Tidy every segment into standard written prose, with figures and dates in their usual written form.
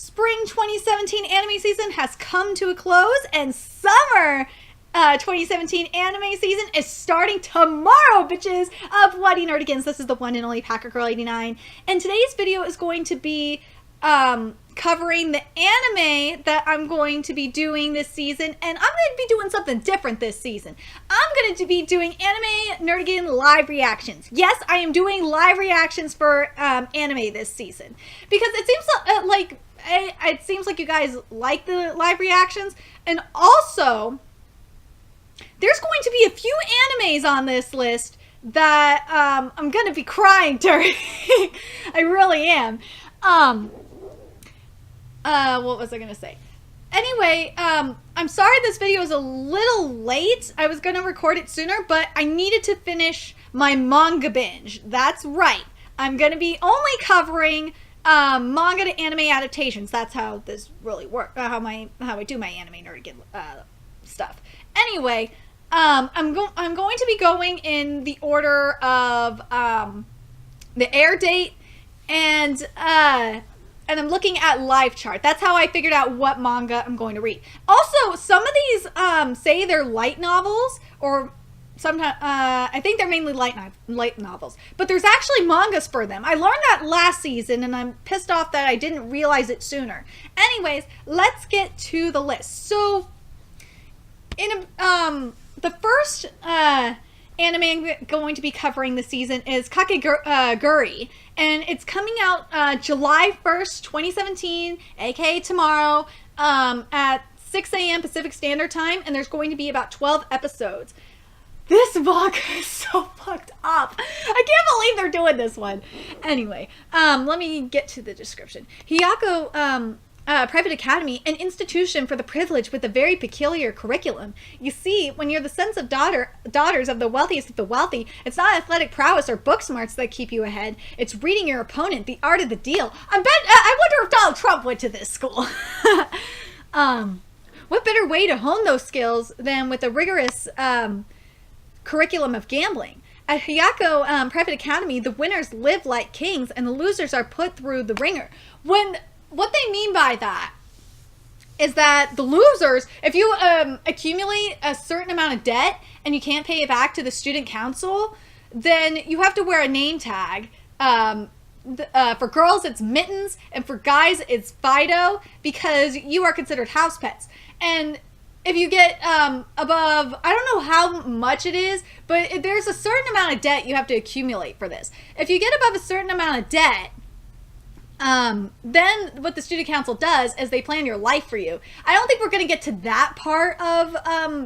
spring 2017 anime season has come to a close, and summer 2017 anime season is starting tomorrow, bitches, of Bloody Nerdigans. This is the one and only Packer Girl 89, and today's video is going to be covering the anime that I'm going to be doing this season, and I'm going to be doing something different this season. I'm going to be doing Anime Nerdigan live reactions. Yes, I am doing live reactions for anime this season, because it seems like you guys like the live reactions, and also there's going to be a few animes on this list that I'm going to be crying during. I really am. What was I going to say? Anyway, I'm sorry this video is a little late. I was going to record it sooner, but I needed to finish my manga binge. That's right. I'm going to be only covering manga to anime adaptations. That's how this really works. How I do my anime nerdigan stuff. Anyway, I'm going to be going in the order of the air date and I'm looking at live chart. That's how I figured out what manga I'm going to read. Also, some of these say they're light novels, or sometimes I think they're mainly light novels, but there's actually mangas for them. I learned that last season, and I'm pissed off that I didn't realize it sooner. Anyways, let's get to the list. So, in the first anime I'm going to be covering this season is Kakegurui, and it's coming out July 1st, 2017, aka tomorrow, at 6 a.m. Pacific Standard Time, and there's going to be about 12 episodes. This manga is so fucked up. I can't believe they're doing this one. Anyway, let me get to the description. Hiyako Private Academy, an institution for the privileged with a very peculiar curriculum. You see, when you're the sons of daughters of the wealthiest of the wealthy, it's not athletic prowess or book smarts that keep you ahead. It's reading your opponent, the art of the deal. I wonder if Donald Trump went to this school. What better way to hone those skills than with a rigorous curriculum of gambling? At Hiyako Private Academy, the winners live like kings and the losers are put through the ringer. What they mean by that is that the losers, if you accumulate a certain amount of debt and you can't pay it back to the student council, then you have to wear a name tag. For girls, it's Mittens, and for guys, it's Fido, because you are considered house pets. And if you get above, I don't know how much it is, but there's a certain amount of debt you have to accumulate for this. If you get above a certain amount of debt, then what the student council does is they plan your life for you. I don't think we're going to get to that part of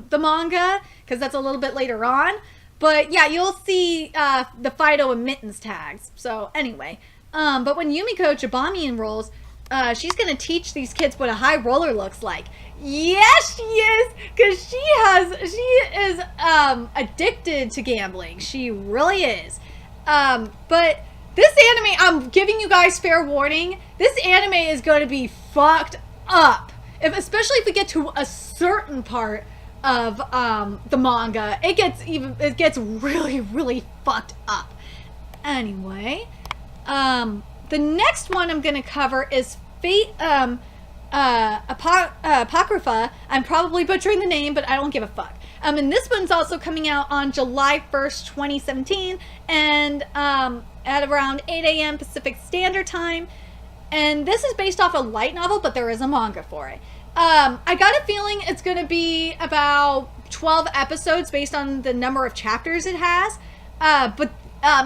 the manga, because that's a little bit later on. But yeah, you'll see the Fido and Mittens tags. So anyway, but when Yumiko Jabami enrolls, she's going to teach these kids what a high roller looks like. Yes, she is, because she is addicted to gambling. She really is. But this anime, I'm giving you guys fair warning, this anime is going to be fucked up. Especially if we get to a certain part of the manga, it gets really, really fucked up. Anyway, the next one I'm going to cover is Fate Apocrypha. I'm probably butchering the name, but I don't give a fuck. And this one's also coming out on July 1st, 2017, and at around 8 a.m. Pacific Standard Time. And this is based off a light novel, but there is a manga for it. I got a feeling it's going to be about 12 episodes based on the number of chapters it has. But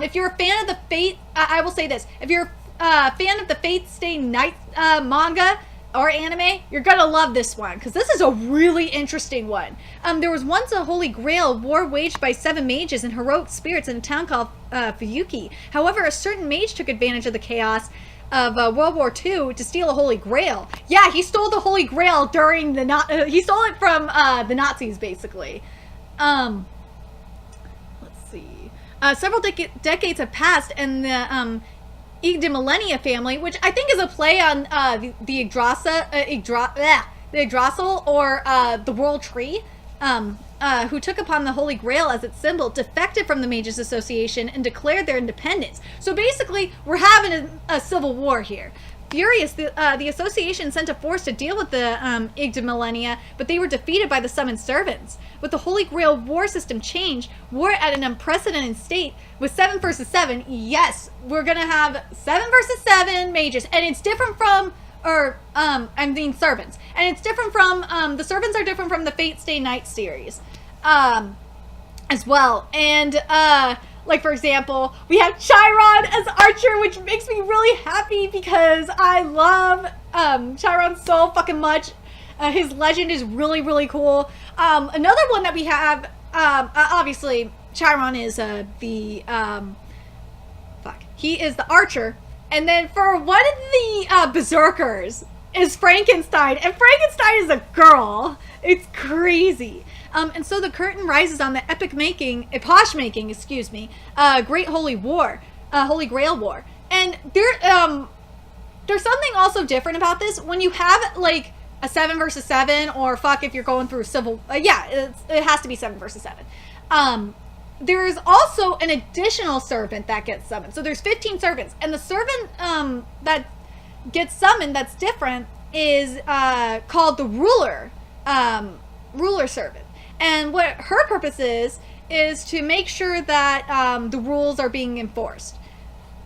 if you're a fan of the Fate, I will say this. If you're a fan of the Fate Stay Night manga or anime, you're gonna love this one, because this is a really interesting one. There was once a holy grail war waged by 7 mages and heroic spirits in a town called Fuyuki. However, a certain mage took advantage of the chaos of World War II to steal a holy grail. Yeah, he stole the holy grail during the he stole it from the Nazis, basically. Let's see. Several decades have passed, and the de Millennia family, which I think is a play on the Yggdrasil, or the World Tree, who took upon the Holy Grail as its symbol, defected from the Mages Association and declared their independence. So basically, we're having a civil war here. Furious, the association sent a force to deal with the Igda Millennia, but they were defeated by the summoned servants. With the Holy Grail war system change, war at an unprecedented state, with 7 versus 7, yes, we're gonna have 7 versus 7 mages, and it's different from, servants. And it's different from, the servants are different from the Fate Stay Night series, as well. And, like, for example, we have Chiron as Archer, which makes me really happy because I love Chiron so fucking much. His legend is really, really cool. Another one that we have, obviously, Chiron is he is the Archer. And then for one of the Berserkers is Frankenstein. And Frankenstein is a girl. It's crazy. And so the curtain rises on the epoch making, Great Holy War, Holy Grail War. And there's something also different about this. When you have, like, a 7 versus 7, or if you're going through civil, it has to be 7 versus 7. There's also an additional servant that gets summoned. So there's 15 servants, and the servant that gets summoned that's different is called the ruler servant. And what her purpose is to make sure that the rules are being enforced,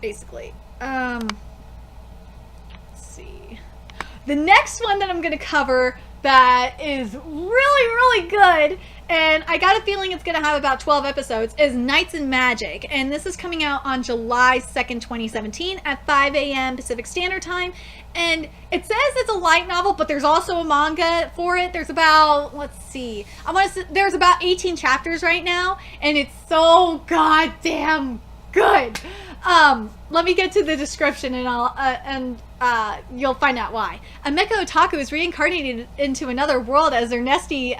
basically. Let's see. The next one that I'm going to cover that is really, really good, and I got a feeling it's going to have about 12 episodes, is Knights and Magic. And this is coming out on July 2nd, 2017 at 5 a.m. Pacific Standard Time. And it says it's a light novel, but there's also a manga for it. There's about, let's see, there's about 18 chapters right now, and it's so goddamn good. Let me get to the description, and you'll find out why. A mecha otaku is reincarnated into another world as Ernesti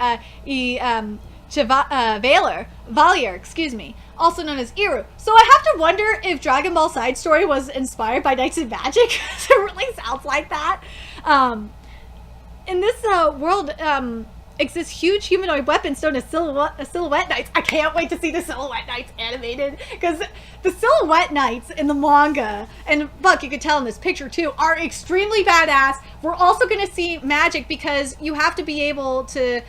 Valier, also known as Iru. So I have to wonder if Dragon Ball Side Story was inspired by Knights and Magic. It really sounds like that. In this world exists huge humanoid weapons known as silhouette knights. I can't wait to see the silhouette knights animated, because the silhouette knights in the manga, and fuck, you could tell in this picture too, are extremely badass. We're also going to see magic, because you have to be able to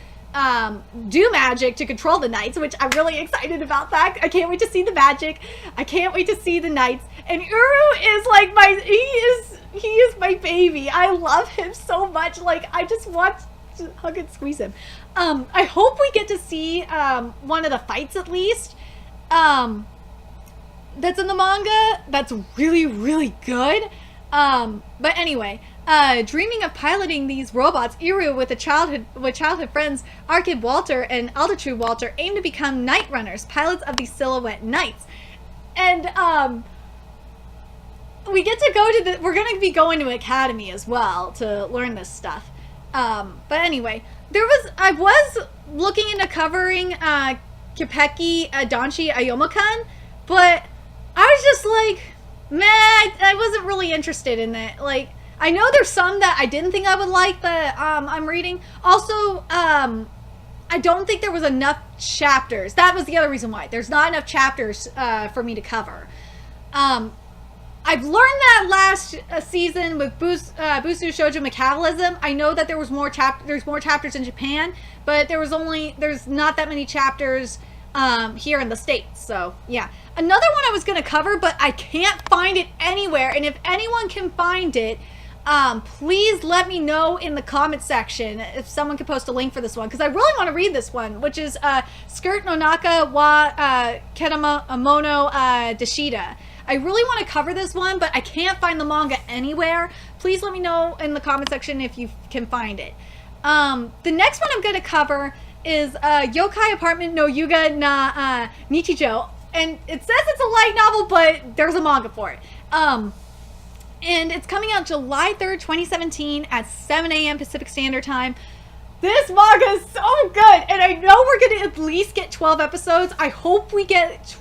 do magic to control the knights, which I'm really excited about that. I can't wait to see the magic. I can't wait to see the knights. And Uru is like he is my baby. I love him so much. Like, I just want to hug and squeeze him. I hope we get to see one of the fights at least. That's in the manga. That's really, really good. But anyway, dreaming of piloting these robots, Iru with childhood friends Arkid Walter and Aldertrue Walter aim to become night runners, pilots of the Silhouette Knights. And we get to go to we're going to be going to academy as well to learn this stuff. But anyway, I was looking into covering Kipeki Danshi Ayomakan, but I was just like, meh, I wasn't really interested in it. Like, I know there's some that I didn't think I would like that I'm reading. Also, I don't think there was enough chapters. That was the other reason why. There's not enough chapters for me to cover. I've learned that last season with Busu Shoujo Metabolism. I know that there's more chapters in Japan, but there's not that many chapters here in the States. So yeah, another one I was going to cover, but I can't find it anywhere. And if anyone can find it, please let me know in the comment section if someone could post a link for this one, because I really want to read this one, which is Skirt no Naka wa Ketamono Deshida. I really want to cover this one, but I can't find the manga anywhere. Please let me know in the comment section if you can find it. The next one I'm going to cover is Yokai Apartment no Yuga na Nichijo. And it says it's a light novel, but there's a manga for it. And it's coming out July 3rd, 2017 at 7 a.m. Pacific Standard Time. This manga is so good, and I know we're going to at least get 12 episodes. I hope we get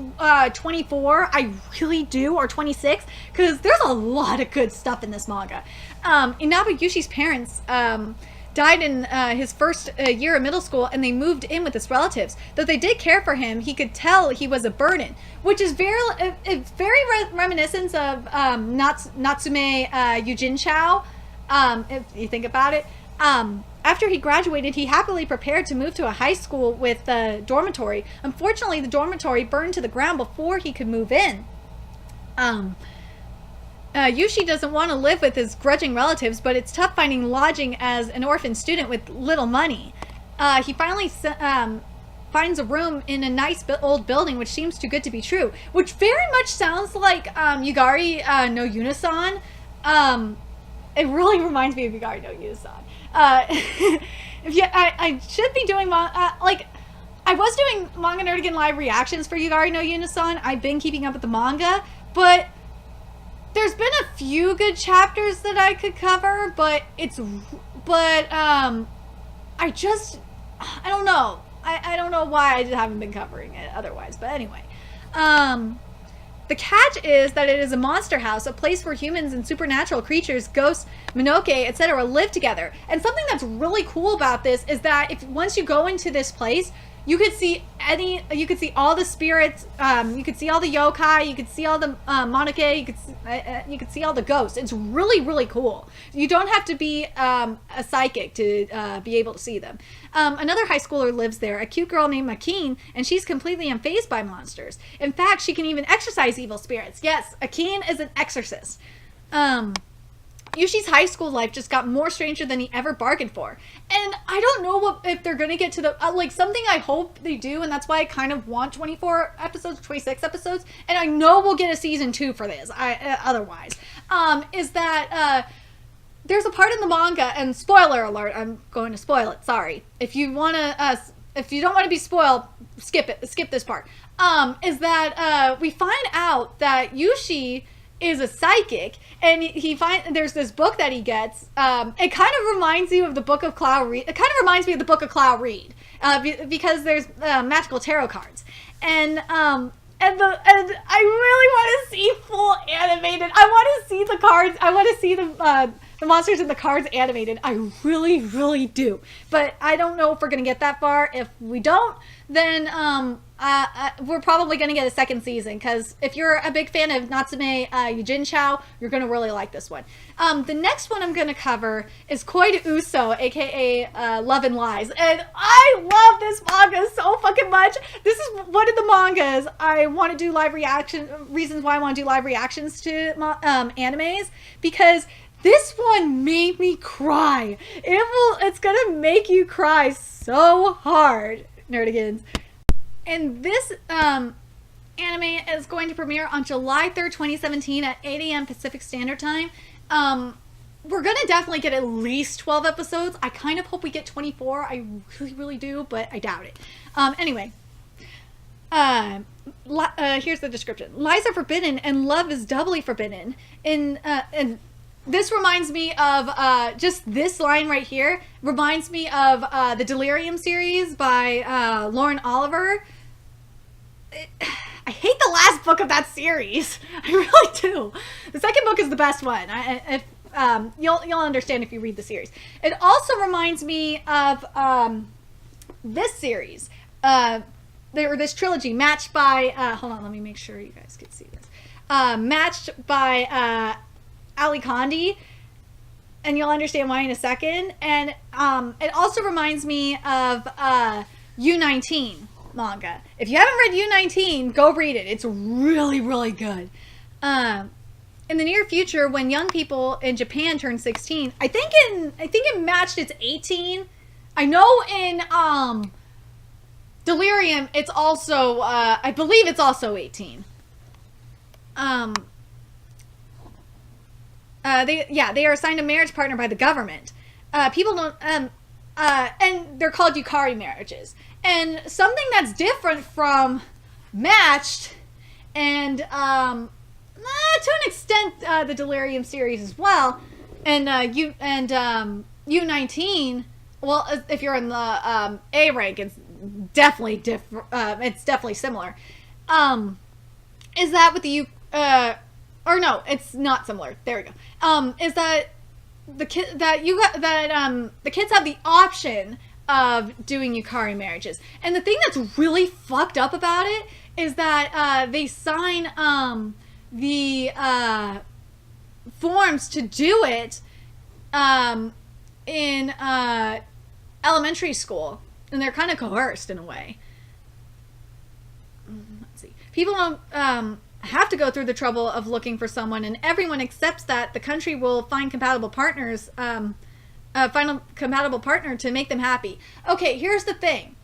24. I really do, or 26, because there's a lot of good stuff in this manga. Inabayushi's parents, died in his first year of middle school, and they moved in with his relatives. Though they did care for him, he could tell he was a burden, which is very reminiscent of Natsume Yujin Chao. If you think about it. After he graduated, he happily prepared to move to a high school with a dormitory. Unfortunately, the dormitory burned to the ground before he could move in. Yushi doesn't want to live with his grudging relatives, but it's tough finding lodging as an orphan student with little money. He finally finds a room in a nice old building, which seems too good to be true, which very much sounds like Yugari no Yunasan. It really reminds me of Yugari no Yunasan. Yeah, I should be doing I was doing Manga Nerdigan live reactions for Yugari no Yunasan. I've been keeping up with the manga, but there's been a few good chapters that I could cover, I don't know. I don't know why I haven't been covering it otherwise, but anyway. The catch is that it is a monster house, a place where humans and supernatural creatures, ghosts, Minoke, etc. live together. And something that's really cool about this is that once you go into this place, you could see all the spirits, you could see all the yokai, you could see all the Monoke, you could see all the ghosts. It's really, really cool. You don't have to be a psychic to be able to see them. Another high schooler lives there, a cute girl named Akeen, and she's completely unfazed by monsters. In fact, she can even exorcise evil spirits. Yes, Akeen is an exorcist. Yushi's high school life just got more stranger than he ever bargained for. And I don't know if they're going to get to the, something I hope they do, and that's why I kind of want 24 episodes, 26 episodes, and I know we'll get a season 2 for this, otherwise, is that, there's a part in the manga, and spoiler alert, I'm going to spoil it, sorry. If you don't want to be spoiled, skip this part. Is that, we find out that Yushi is a psychic, and there's this book that he gets. It kind of reminds you of the Book of Cloud Reed. It kind of reminds me of the Book of Cloud Reed, because there's magical tarot cards, and I really want to see full animated. I want to see the cards. I want to see the monsters in the cards animated. I really, really do. But I don't know if we're gonna get that far. If we don't, then we're probably going to get a second season, because if you're a big fan of Natsume Yujin Chao, you're going to really like this one. The next one I'm going to cover is Koi de Uso, aka Love and Lies, and I love this manga so fucking much. This is one of the mangas I want to do reasons why I want to do live reactions to animes, because this one made me cry. It's going to make you cry so hard, Nerdigans. And this anime is going to premiere on July 3rd, 2017 at 8 a.m. Pacific Standard Time. We're going to definitely get at least 12 episodes. I kind of hope we get 24. I really, really do, but I doubt it. Anyway, here's the description. Lies are forbidden and love is doubly forbidden. And this reminds me of, just this line right here reminds me of the Delirium series by Lauren Oliver. I hate the last book of that series. I really do. The second book is the best one. You'll understand if you read the series. It also reminds me of this series, this trilogy, matched by, hold on, let me make sure you guys can see this. Matched by Ali Kondi, and you'll understand why in a second. And it also reminds me of U19 manga. If you haven't read U19, go read it. It's really, really good. In the near future, when young people in Japan turn 16, I think it matched its 18. I know in Delirium it's also I believe it's also 18. They are assigned a marriage partner by the government. People don't, and they're called Yukari marriages. And something that's different from matched, and to an extent, the Delirium series as well, and U19. Well, if you're in the A rank, it's definitely different. It's definitely similar. Is that with the or no, it's not similar. There we go. Is that the kids have the option of doing Yukari marriages. And the thing that's really fucked up about it is that they sign the forms to do it in elementary school, and they're kind of coerced in a way. Let's see. People don't have to go through the trouble of looking for someone, and everyone accepts that the country will find compatible partners, find a compatible partner to make them happy. Okay, here's the thing.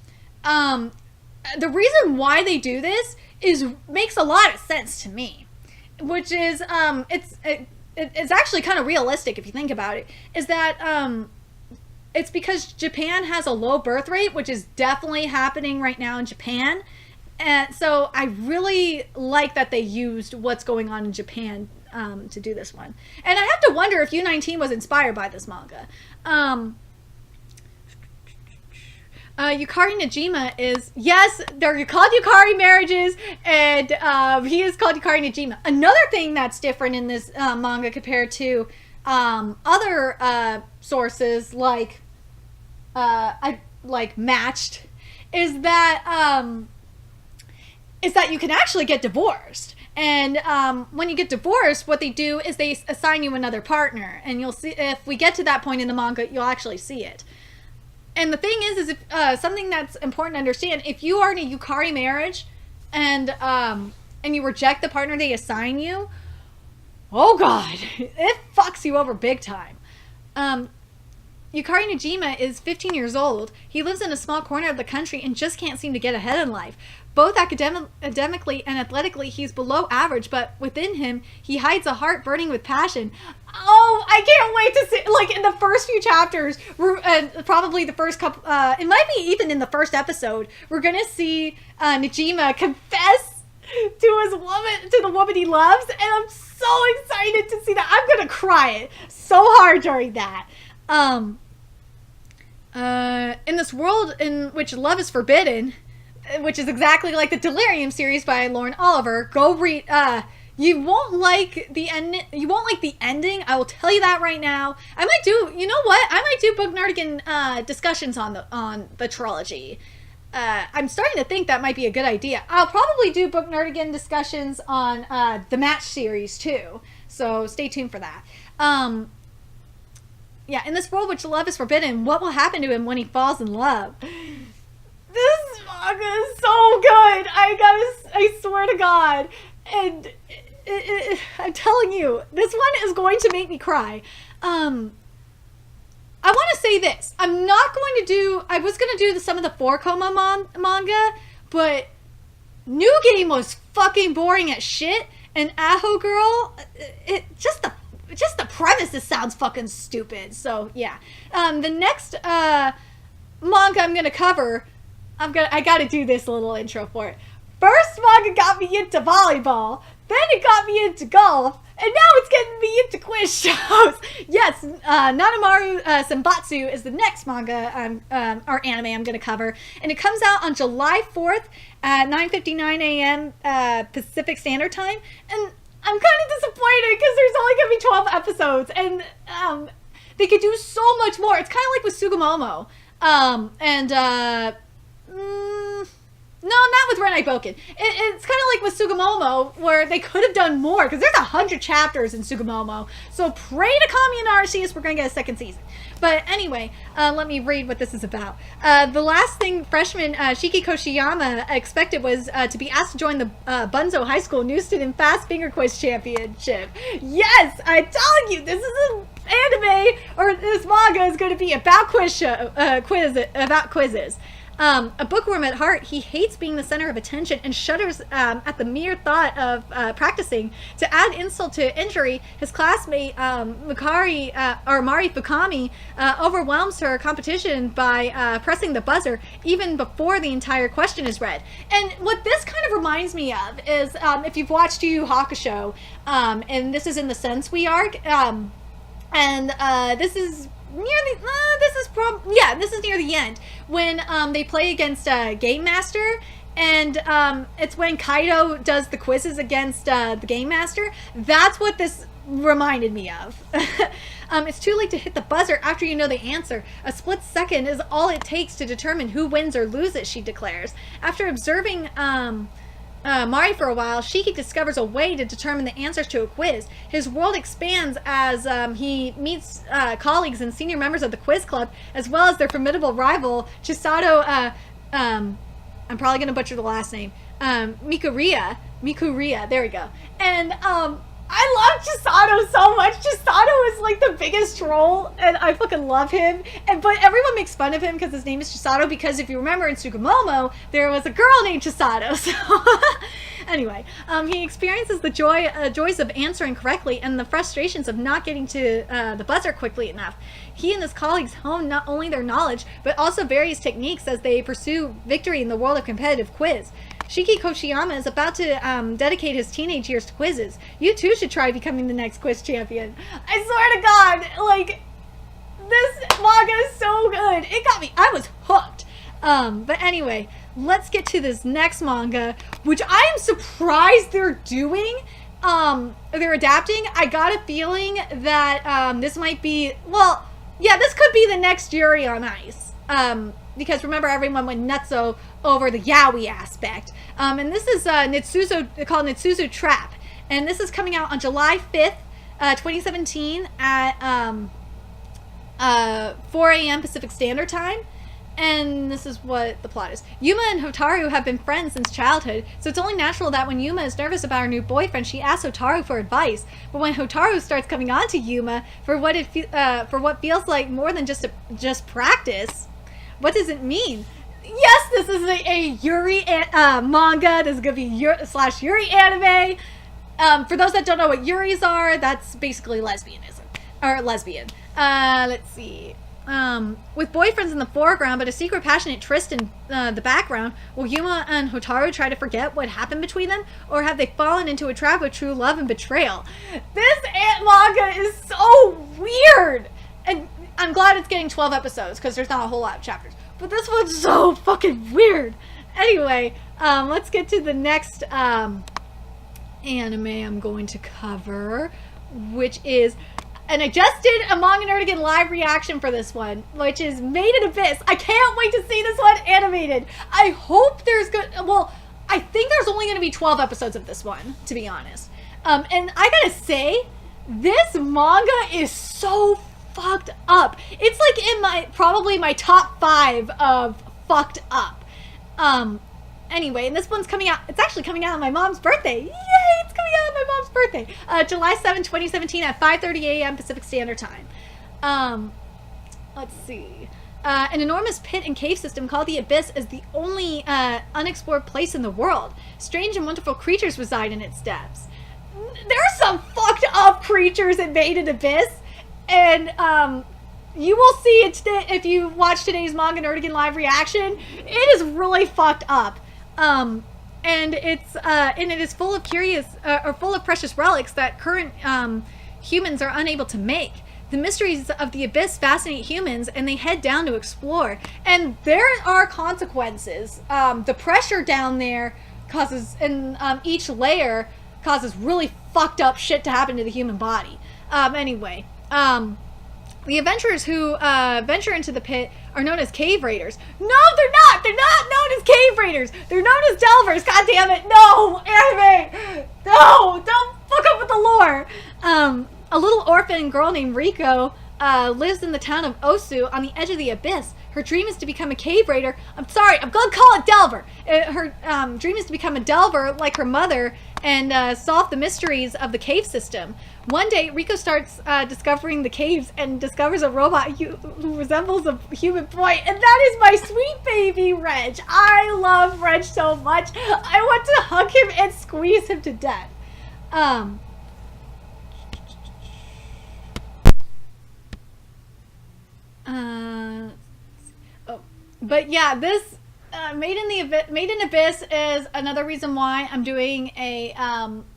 The reason why they do this makes a lot of sense to me, which is it's actually kind of realistic if you think about it. Is that it's because Japan has a low birth rate, which is definitely happening right now in Japan. And so I really like that they used what's going on in Japan to do this one. And I have to wonder if U19 was inspired by this manga. Yukari Najima is, yes, they're called Yukari marriages, and he is called Yukari Najima. Another thing that's different in this manga compared to other sources like Matched is that you can actually get divorced. And when you get divorced, what they do is they assign you another partner. And you'll see, if we get to that point in the manga, you'll actually see it. And the thing is if something that's important to understand, if you are in a Yukari marriage and you reject the partner they assign you, oh god, it fucks you over big time. Yukari Najima is 15 years old. He lives in a small corner of the country and just can't seem to get ahead in life. Both academically and athletically, he's below average, but within him, he hides a heart burning with passion. Oh, I can't wait to see, like, in the first few chapters, probably the first couple, it might be even in the first episode, we're gonna see Najima confess to the woman he loves, and I'm so excited to see that. I'm gonna cry so hard during that. In this world in which love is forbidden, which is exactly like the Delirium series by Lauren Oliver, go read. You won't like the end. You won't like the ending. I will tell you that right now. I might do. You know what? I might do Book Nerdigan discussions on the trilogy. I'm starting to think that might be a good idea. I'll probably do Book Nerdigan discussions on the Match series too. So stay tuned for that. Yeah, in this world which love is forbidden, what will happen to him when he falls in love? This manga is so good. I swear to God. And I'm telling you, this one is going to make me cry. I want to say this. I was going to do some of the 4-koma manga, but New Game was fucking boring as shit. And Aho Girl, just the premise sounds fucking stupid. So, yeah. The next manga I'm going to cover, I got to do this little intro for it. First manga got me into volleyball, then it got me into golf, and now it's getting me into quiz shows. Yes, Nanamaru Senbatsu is the next manga or anime I'm going to cover, and it comes out on July 4th at 9:59 a.m. Pacific Standard Time, and I'm kind of disappointed because there's only going to be 12 episodes, and they could do so much more. It's kind of like with Sugumomo, no, not with Renai Boken. It's kind of like with Sugumomo, where they could have done more, because there's 100 chapters in Sugumomo. So pray to Kami and Arceus, we're going to get a second season. But anyway, let me read what this is about. The last thing freshman Shiki Koshiyama expected was to be asked to join the Bunzo High School New Student Fast Finger Quiz Championship. Yes, I'm telling you, this is an anime, or this manga is going to be about about quizzes. A bookworm at heart, he hates being the center of attention and shudders at the mere thought of practicing. To add insult to injury, his classmate Mari Fukami overwhelms her competition by pressing the buzzer even before the entire question is read. And what this kind of reminds me of is if you've watched Yu Yu Hakusho, and this is in the Sensui arc, this is near the end when they play against Game Master, and it's when Kaido does the quizzes against the Game Master. That's what this reminded me of. It's too late to hit the buzzer after you know the answer. A split second is all it takes to determine who wins or loses, she declares. After observing Mari for a while, Shiki discovers a way to determine the answers to a quiz. His world expands as he meets colleagues and senior members of the quiz club, as well as their formidable rival, Chisato, I'm probably going to butcher the last name, Mikuria, there we go. And I love Chisato so much. Chisato is like the biggest troll, and I fucking love him. But everyone makes fun of him because his name is Chisato, because if you remember in Tsukumomo, there was a girl named Chisato. So anyway, he experiences the joys of answering correctly and the frustrations of not getting to the buzzer quickly enough. He and his colleagues hone not only their knowledge, but also various techniques as they pursue victory in the world of competitive quiz. Shiki Kochiyama is about to dedicate his teenage years to quizzes. You too should try becoming the next quiz champion. I swear to God, like, this manga is so good. It got me. I was hooked. But anyway, let's get to this next manga, which I am surprised they're doing. They're adapting. I got a feeling that this might be, well, yeah, this could be the next Yuri on Ice. Because remember, everyone went nutso over the yaoi aspect. And this is called Nitsuzu Trap. And this is coming out on July 5th, 2017 at 4 a.m. Pacific Standard Time. And this is what the plot is. Yuma and Hotaru have been friends since childhood, so it's only natural that when Yuma is nervous about her new boyfriend, she asks Hotaru for advice. But when Hotaru starts coming on to Yuma for what feels like more than just practice, what does it mean? Yes, this is a Yuri manga. This is going to be Yuri anime. For those that don't know what Yuris are, that's basically lesbianism. Or lesbian. Let's see. With boyfriends in the foreground, but a secret passionate tryst in the background, will Yuma and Hotaru try to forget what happened between them? Or have they fallen into a trap of true love and betrayal? This manga is so weird! And I'm glad it's getting 12 episodes, because there's not a whole lot of chapters. But this one's so fucking weird! Anyway, let's get to the next anime I'm going to cover, which is... And I just did a Manga Nerdigan live reaction for this one, which is Made in Abyss. I can't wait to see this one animated. I hope there's good... Well, I think there's only going to be 12 episodes of this one, to be honest. And I gotta say, this manga is so fucked up. It's like in probably my top 5 of fucked up. Anyway, and this one's coming out, it's actually coming out on my mom's birthday. Yay, it's coming out on my mom's birthday. July 7, 2017 at 5:30 a.m. Pacific Standard Time. Let's see. An enormous pit and cave system called the Abyss is the only unexplored place in the world. Strange and wonderful creatures reside in its depths. There's some fucked up creatures in Made in Abyss. And, you will see it today if you watch today's Manga Nerdigan live reaction. It is really fucked up. And it is full of full of precious relics that current humans are unable to make. The mysteries of the Abyss fascinate humans, and they head down to explore. And there are consequences. The pressure down there causes, and each layer causes really fucked up shit to happen to the human body. Anyway, the adventurers who venture into the pit are known as cave raiders. No, they're not! They're not known as cave raiders! They're known as delvers! God damn it! No! Anime! No! Don't fuck up with the lore! A little orphan girl named Riko lives in the town of Osu on the edge of the Abyss. Her dream is to become a cave raider. I'm sorry, I'm gonna call it delver. Her dream is to become a delver like her mother and solve the mysteries of the cave system. One day, Riko starts discovering the caves and discovers a robot who resembles a human boy, and that is my sweet baby Reg. I love Reg so much. I want to hug him and squeeze him to death. But yeah, this Made in Abyss is another reason why I'm doing a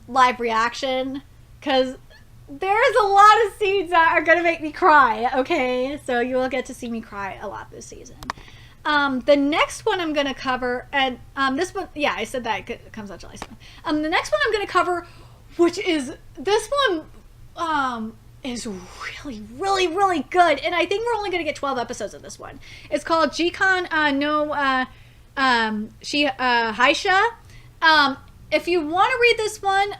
live reaction, because there's a lot of scenes that are gonna make me cry. Okay, so you will get to see me cry a lot this season. The next one I'm gonna cover, and this one, yeah, I said that it comes out July 7th. The next one I'm gonna cover, which is this one. is really, really, really good. And I think we're only going to get 12 episodes of this one. It's called Jikan no Haisha. If you want to read this one,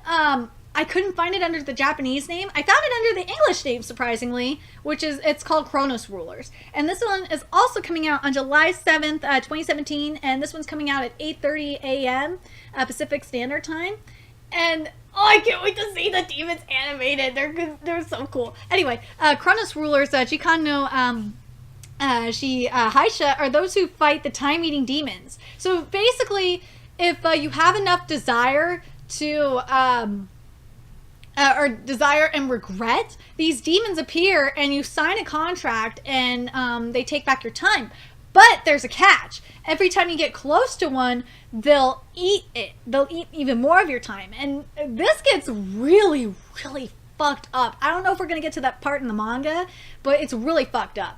I couldn't find it under the Japanese name. I found it under the English name, surprisingly, it's called Chronos Rulers. And this one is also coming out on July 7th, 2017. And this one's coming out at 8:30 a.m. Pacific Standard Time. And I can't wait to see the demons animated. They're so cool. Anyway, Chronos Rulers, Jikan no Haisha are those who fight the time-eating demons. So basically, if you have enough desire to or desire and regret, these demons appear and you sign a contract and they take back your time. But there's a catch. Every time you get close to one, they'll eat it. They'll eat even more of your time. And this gets really, really fucked up. I don't know if we're going to get to that part in the manga, but it's really fucked up.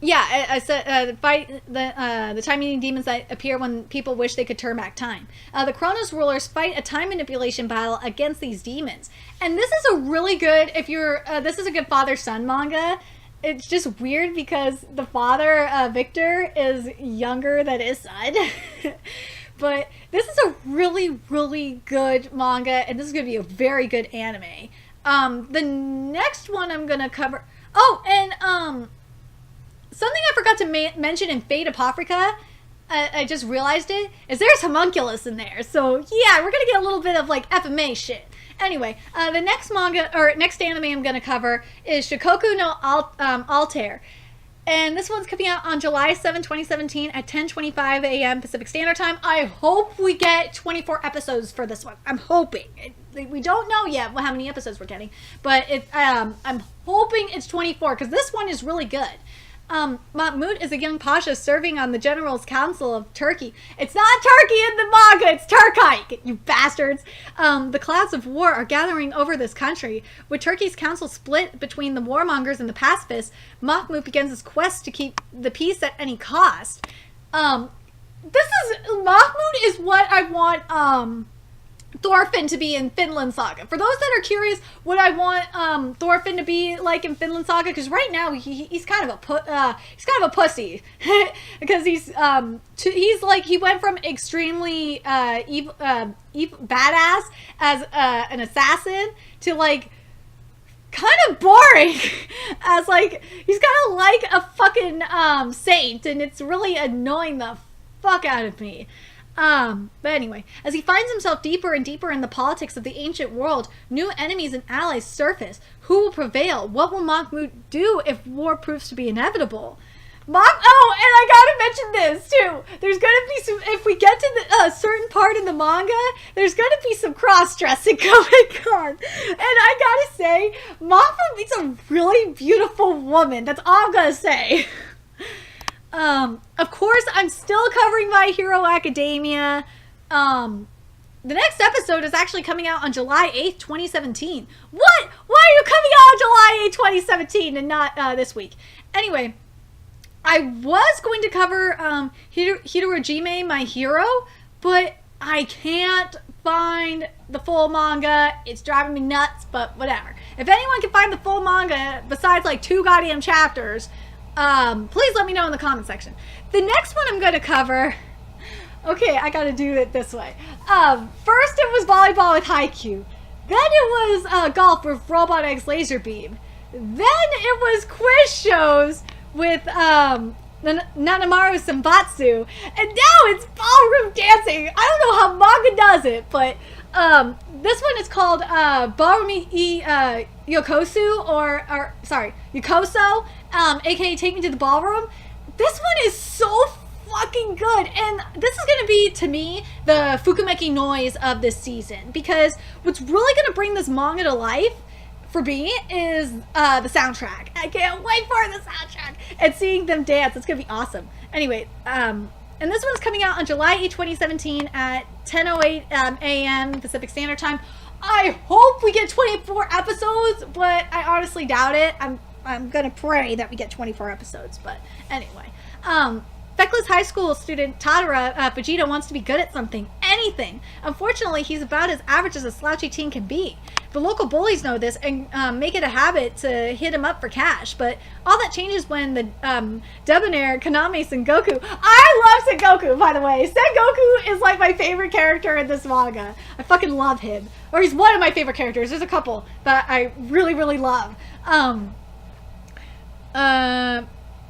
Yeah, I said fight the time-eating demons that appear when people wish they could turn back time. The Chronos Rulers fight a time manipulation battle against these demons. And this is a really good, this is a good father-son manga. It's just weird because the father, Victor, is younger than his son. But this is a really, really good manga, and this is going to be a very good anime. The next one I'm going to cover... Oh, and something I forgot to mention in Fate Apocrypha, I just realized it, is there's homunculus in there. So, yeah, we're going to get a little bit of, like, FMA shit. Anyway, the next next anime I'm going to cover is Shikoku no Altair. And this one's coming out on July 7, 2017 at 10:25 a.m. Pacific Standard Time. I hope we get 24 episodes for this one. I'm hoping. We don't know yet how many episodes we're getting, but I'm hoping it's 24 because this one is really good. Mahmud is a young pasha serving on the General's Council of Turkey. It's not Turkey in the manga, it's Turkite, you bastards. The clouds of war are gathering over this country. With Turkey's council split between the warmongers and the pacifists, Mahmud begins his quest to keep the peace at any cost. Mahmud is what I want, Thorfinn to be in Finland Saga. For those that are curious what I want Thorfinn to be like in Finland Saga, because right now he's kind of a pussy because he's like, he went from extremely badass as an assassin to like kind of boring as like he's kind of like a fucking saint, and it's really annoying the fuck out of me. But anyway, as he finds himself deeper and deeper in the politics of the ancient world, new enemies and allies surface. Who will prevail? What will Mahmud do if war proves to be inevitable? And I gotta mention this too. There's gonna be some, if we get to the certain part in the manga, there's gonna be some cross-dressing going on. And I gotta say, Mahmud meets a really beautiful woman. That's all I'm gonna say. Of course, I'm still covering My Hero Academia. The next episode is actually coming out on July 8th, 2017. What? Why are you coming out on July 8th, 2017 and not this week? Anyway, I was going to cover Hidorojime, My Hero, but I can't find the full manga. It's driving me nuts, but whatever. If anyone can find the full manga besides like 2 goddamn chapters, please let me know in the comment section. The next one I'm going to cover... Okay, I gotta do it this way. First it was volleyball with Haikyuu. Then it was golf with Robot X Laser Beam. Then it was quiz shows with Nanamaru Sambatsu. And now it's ballroom dancing. I don't know how manga does it, but this one is called Ballroom Yokosu, or sorry, Yokoso, aka Take Me to the Ballroom. This one is so fucking good, and this is going to be, to me, the Fukumeki noise of this season, because what's really going to bring this manga to life for me is the soundtrack. I can't wait for the soundtrack and seeing them dance. It's going to be awesome. Anyway, and this one's coming out on July 8, 2017 at 10:08 a.m. Pacific Standard Time. I hope we get 24 episodes, but I honestly doubt it. I'm gonna pray that we get 24 episodes, but anyway. Feckless high school student Tadara Fujita wants to be good at something, anything. Unfortunately, he's about as average as a slouchy teen can be. The local bullies know this and make it a habit to hit him up for cash, but all that changes when the debonair Kaname Sengoku... I love Sengoku, by the way. Sengoku is like my favorite character in this manga. I fucking love him. Or he's one of my favorite characters. There's a couple that I really, really love.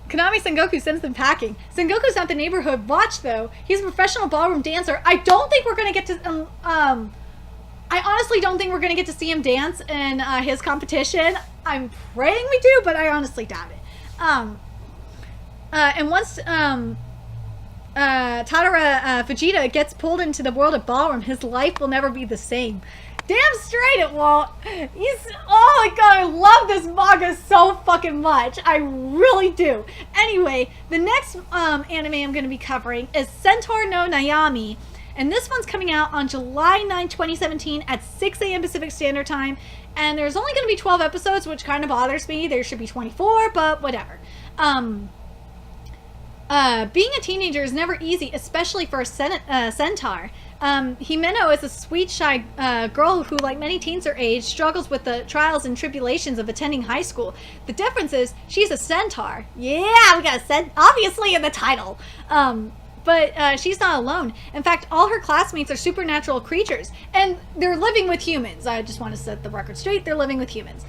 Kaname Sengoku sends them packing. Sengoku's not the neighborhood watch, though. He's a professional ballroom dancer. I don't think we're going to get to... I honestly don't think we're going to get to see him dance in his competition. I'm praying we do, but I honestly doubt it. And once Tadara Fujita gets pulled into the world of ballroom, his life will never be the same. Damn straight it won't. Oh my god, I love this manga so fucking much. I really do. Anyway, the next anime I'm going to be covering is Centaur no Nayami. And this one's coming out on July 9, 2017 at 6 a.m. Pacific Standard Time. And there's only going to be 12 episodes, which kind of bothers me. There should be 24, but whatever. Being a teenager is never easy, especially for a centaur. Himeno is a sweet, shy girl who, like many teens her age, struggles with the trials and tribulations of attending high school. The difference is she's a centaur. Yeah, we got a centaur, obviously, in the title. But she's not alone. In fact, all her classmates are supernatural creatures, and they're living with humans. I just want to set the record straight. They're living with humans.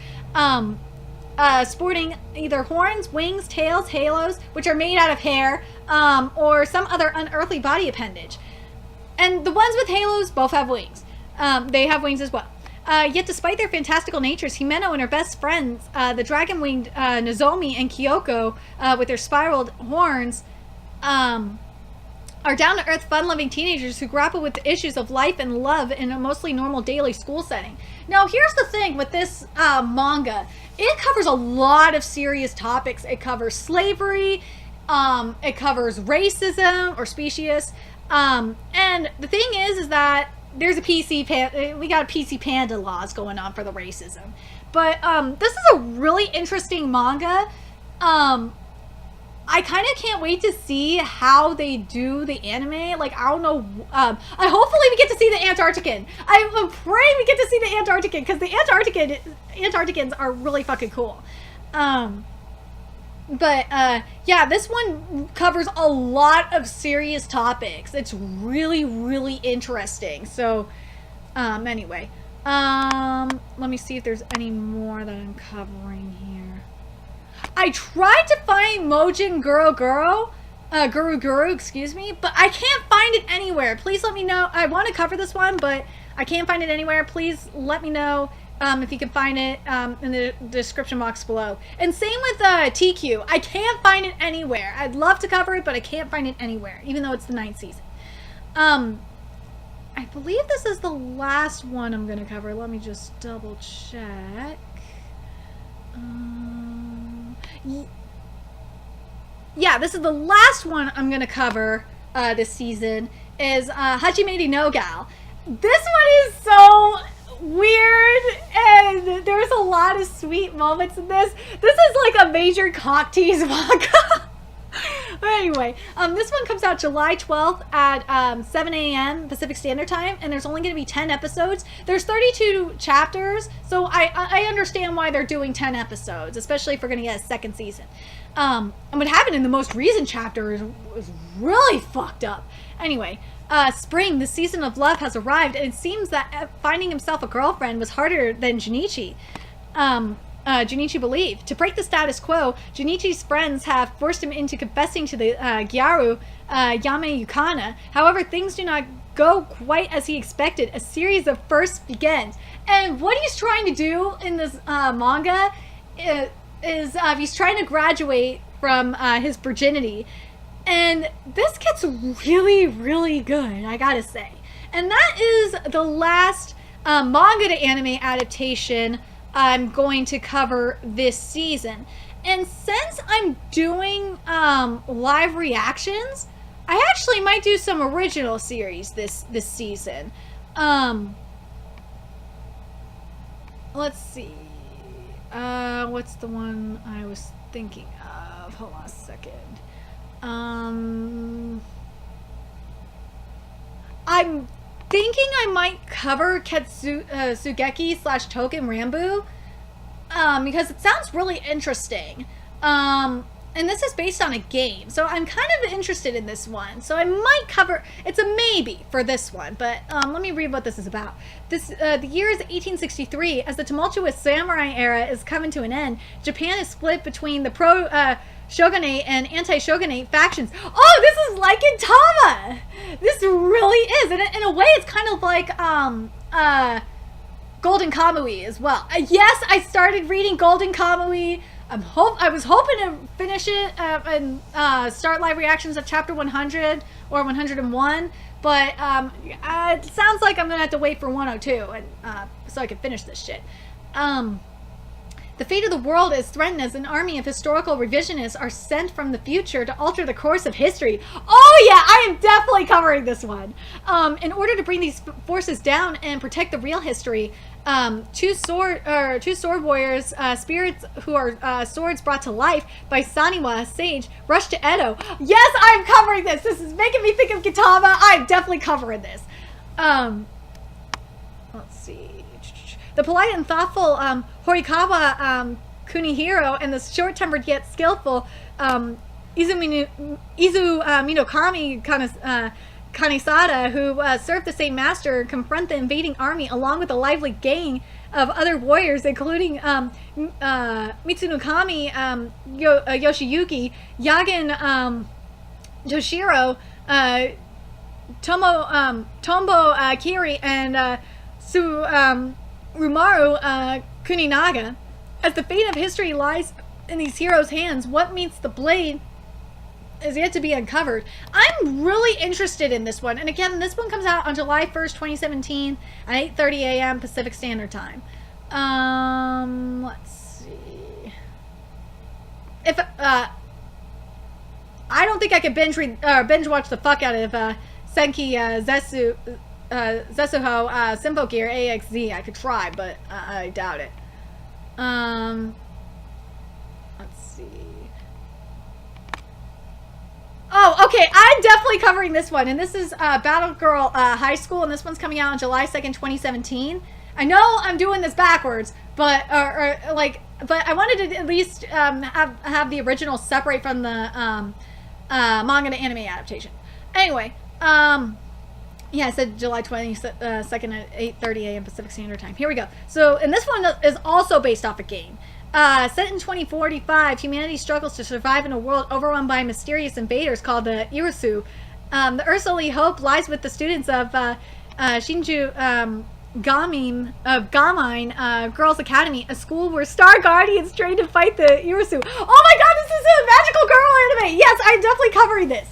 Sporting either horns, wings, tails, halos, which are made out of hair, or some other unearthly body appendage. And the ones with halos both have wings. They have wings as well. Yet despite their fantastical natures, Himeno and her best friends, the dragon-winged Nozomi and Kyoko, with their spiraled horns, are down-to-earth, fun-loving teenagers who grapple with the issues of life and love in a mostly normal daily school setting. Now, here's the thing with this manga. It covers a lot of serious topics. It covers slavery, it covers racism or specious, and the thing is that there's a we got a PC Panda laws going on for the racism. But this is a really interesting manga. I kind of can't wait to see how they do the anime. Like, I don't know. Hopefully we get to see the Antarctican. I'm praying we get to see the Antarctican, because the Antarcticans are really fucking cool. Yeah, this one covers a lot of serious topics. It's really, really interesting. So, anyway. Let me see if there's any more that I'm covering here. I tried to find Mojin Guru, excuse me, but I can't find it anywhere. Please let me know. I want to cover this one, but I can't find it anywhere. Please let me know if you can find it in the description box below. And same with TQ. I can't find it anywhere. I'd love to cover it, but I can't find it anywhere, even though it's the 9th season. I believe this is the last one I'm going to cover. Let me just double check. Yeah, this is the last one I'm going to cover this season, is Hajime no Gal. This one is so weird, and there's a lot of sweet moments in this. This is like a major cock tease manga. But anyway, this one comes out July 12th at 7 a.m. Pacific Standard Time, and there's only going to be 10 episodes. There's 32 chapters, so I understand why they're doing 10 episodes, especially if we're going to get a second season. And what happened in the most recent chapter was really fucked up. Anyway, spring, the season of love, has arrived, and it seems that finding himself a girlfriend was harder than Junichi believed. To break the status quo, Junichi's friends have forced him into confessing to the Gyaru, Yame Yukana. However, things do not go quite as he expected. A series of firsts begins. And what he's trying to do in this manga is he's trying to graduate from his virginity. And this gets really, really good, I gotta say. And that is the last manga to anime adaptation I'm going to cover this season. And since I'm doing live reactions, I actually might do some original series this season. Let's see. What's the one I was thinking of? Hold on a second. I'm thinking I might cover Sugeki / Token Rambu, because it sounds really interesting. And this is based on a game, so I'm kind of interested in this one. So I might cover. It's a maybe for this one, but let me read what this is about. The year is 1863. As the tumultuous samurai era is coming to an end, Japan is split between the shogunate and anti-shogunate factions. Oh, this is like Gintama! This really is. And in a way, it's kind of like Golden Kamui as well. Yes, I started reading Golden Kamui. I was hoping to finish it and start live reactions at chapter 100 or 101, but it sounds like I'm gonna have to wait for 102 and so I can finish this shit. The fate of the world is threatened as an army of historical revisionists are sent from the future to alter the course of history. Oh yeah, I am definitely covering this one. In order to bring these forces down and protect the real history, two sword warriors, spirits who are swords brought to life by Saniwa sage, rush to Edo. Yes, I'm covering this. This is making me think of Gintama. I'm definitely covering this. Let's see. The polite and thoughtful Horikawa Kunihiro and the short-tempered yet skillful Minokami Kanisada, who served the same master, confront the invading army along with a lively gang of other warriors, including Mitsunukami Yoshiyuki, Yagen Toshiro, Tombo Kiri, and Rumaru Kuninaga. As the fate of history lies in these heroes' hands, what meets the blade is yet to be uncovered. I'm really interested in this one. And again, this one comes out on July 1st, 2017 at 8:30 a.m. Pacific Standard Time. Let's see. If I don't think I could binge watch the fuck out of Senki Zesuho Simpo Gear AXZ. I could try, but I doubt it. Let's see. Oh, okay. I'm definitely covering this one, and this is Battle Girl High School, and this one's coming out on July 2nd, 2017. I know I'm doing this backwards, but but I wanted to at least have the original separate from the manga to anime adaptation. Anyway, yeah, I said July 22nd at 8:30 a.m. Pacific Standard Time. Here we go. So, and this one is also based off a game. Set in 2045, humanity struggles to survive in a world overrun by mysterious invaders called the Irisu. The Earth's only hope lies with the students of Shinju Gamine Girls Academy, a school where star guardians train to fight the Irisu. Oh my god, this is a magical girl anime! Yes, I'm definitely covering this.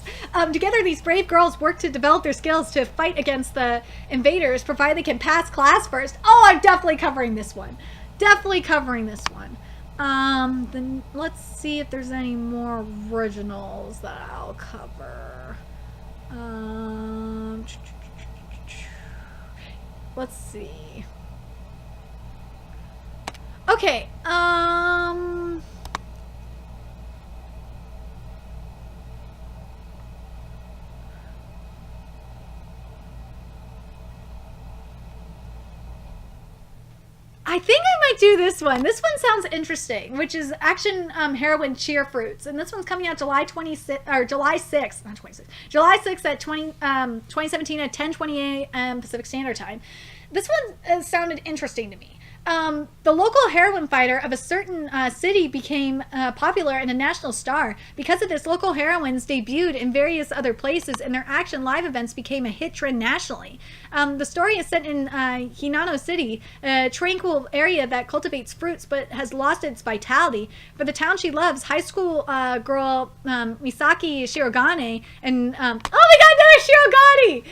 Together, these brave girls work to develop their skills to fight against the invaders, provided they can pass class first. Oh, I'm definitely covering this one. Definitely covering this one. Then let's see if there's any more originals that I'll cover. Let's see. Okay, I think I might do this one. This one sounds interesting, which is Action Heroine Cheer Fruits. And this one's coming out July 6th, not 26th, July 6th at 2017 at 10:20 a.m. Pacific Standard Time. This one sounded interesting to me. The local heroine fighter of a certain city became popular and a national star. Because of this, local heroines debuted in various other places, and their action live events became a hit trend nationally. The story is set in Hinano City, a tranquil area that cultivates fruits but has lost its vitality. For the town she loves, high school girl Misaki Shirogane and oh my god, there's Shirogane!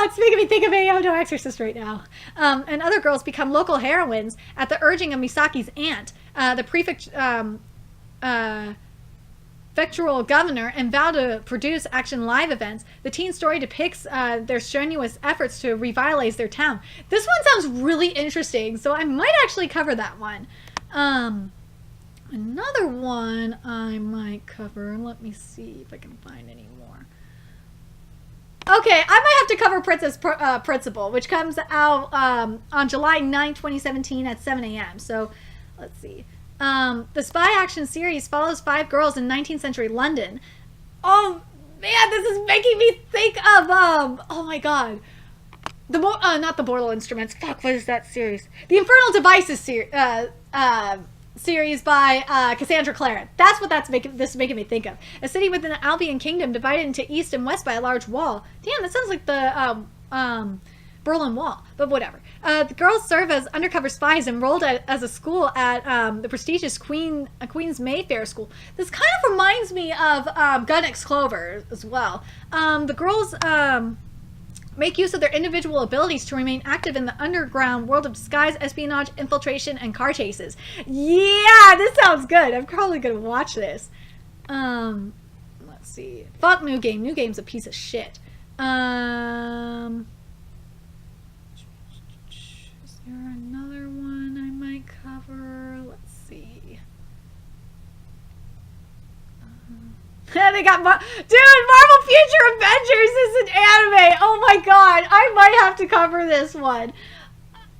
It's making me think of Ayo no Exorcist right now. And other girls become local heroines at the urging of Misaki's aunt, the prefectural governor, and vow to produce action live events. The teen story depicts their strenuous efforts to revitalize their town. This one sounds really interesting, so I might actually cover that one. Another another one I might cover. Let me see if I can find any more. Okay, I might have to cover Princess Principal, which comes out on July 9, 2017 at 7 a.m. So, let's see. The spy action series follows 5 girls in 19th century London. Oh, man, this is making me think of, oh my god. Not the Mortal Instruments. Fuck, what is that series? The Infernal Devices series by Cassandra Clare. That's what this is making me think of. A city within the Albion Kingdom divided into east and west by a large wall. Damn, that sounds like the Berlin Wall, but whatever. The girls serve as undercover spies enrolled as a school at the prestigious Queen's Mayfair School. This kind of reminds me of Gun X Clover as well. The girls make use of their individual abilities to remain active in the underground world of disguise, espionage, infiltration, and car chases. Yeah, this sounds good. I'm probably gonna watch this. Let's see. Fuck New Game. New Game's a piece of shit. Is there another one I might cover? Let's see. They got Marvel Future Avengers is an anime. Oh my god, I might have to cover this one.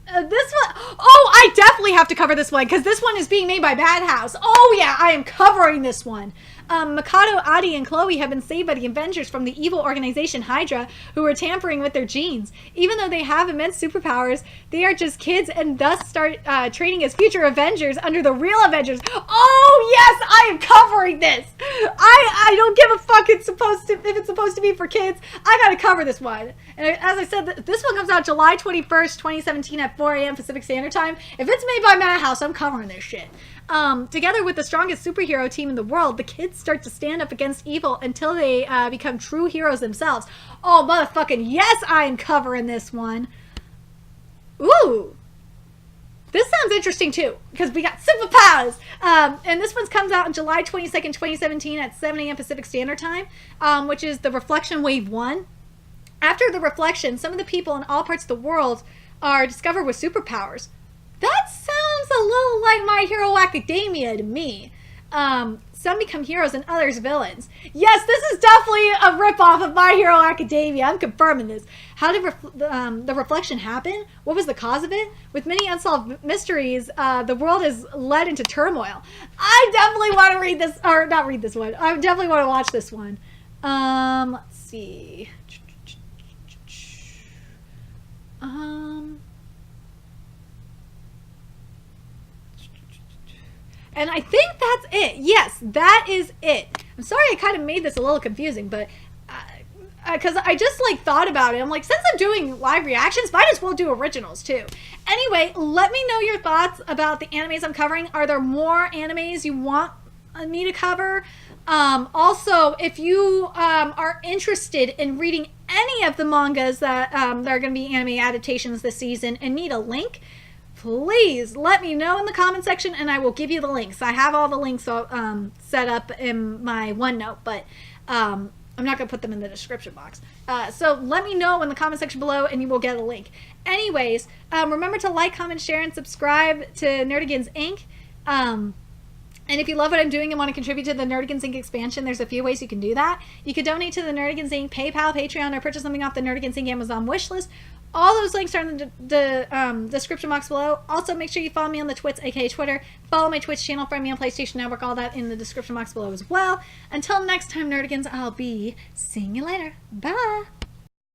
This one, oh, I definitely have to cover this one because this one is being made by Madhouse. Oh yeah, I am covering this one. Mikado, Adi, and Chloe have been saved by the Avengers from the evil organization Hydra, who are tampering with their genes. Even though they have immense superpowers, they are just kids and thus start training as future Avengers under the real Avengers. Oh yes, I am covering this. I don't give a fuck if it's supposed to be for kids. I gotta cover this one. And as I said, this one comes out July 21st, 2017 at 4 a.m. Pacific Standard Time. If it's made by Madhouse, I'm covering this shit. Together with the strongest superhero team in the world, the kids start to stand up against evil until they become true heroes themselves. Oh, motherfucking yes, I am covering this one. Ooh. This sounds interesting, too, because we got superpowers. And this one comes out on July 22nd, 2017 at 7 a.m. Pacific Standard Time, which is the Reflection Wave 1. After the reflection, some of the people in all parts of the world are discovered with superpowers. That sounds a little like My Hero Academia to me. Some become heroes and others villains. Yes, this is definitely a ripoff of My Hero Academia. I'm confirming this. How did the reflection happen? What was the cause of it? With many unsolved mysteries, the world is led into turmoil. I definitely want to read this, or not read this one. I definitely want to watch this one. Let's see. And I think that's it. Yes, that is it. I'm sorry I kind of made this a little confusing, but because I just like thought about it. I'm like, since I'm doing live reactions, might as well do originals too. Anyway, let me know your thoughts about the animes I'm covering. Are there more animes you want me to cover? Also, if you are interested in reading any of the mangas that are going to be anime adaptations this season and need a link, please let me know in the comment section and I will give you the links. I have all the links set up in my OneNote, but I'm not going to put them in the description box. So let me know in the comment section below and you will get a link. Anyways, remember to like, comment, share, and subscribe to Nerdigans Inc. And if you love what I'm doing and want to contribute to the Nerdigans Inc. expansion, there's a few ways you can do that. You can donate to the Nerdigans Inc. PayPal, Patreon, or purchase something off the Nerdigans Inc. Amazon wishlist. All those links are in the description box below. Also, make sure you follow me on the Twits, aka Twitter. Follow my Twitch channel, friend me on PlayStation Network, all that in the description box below as well. Until next time, Nerdigans, I'll be seeing you later. Bye!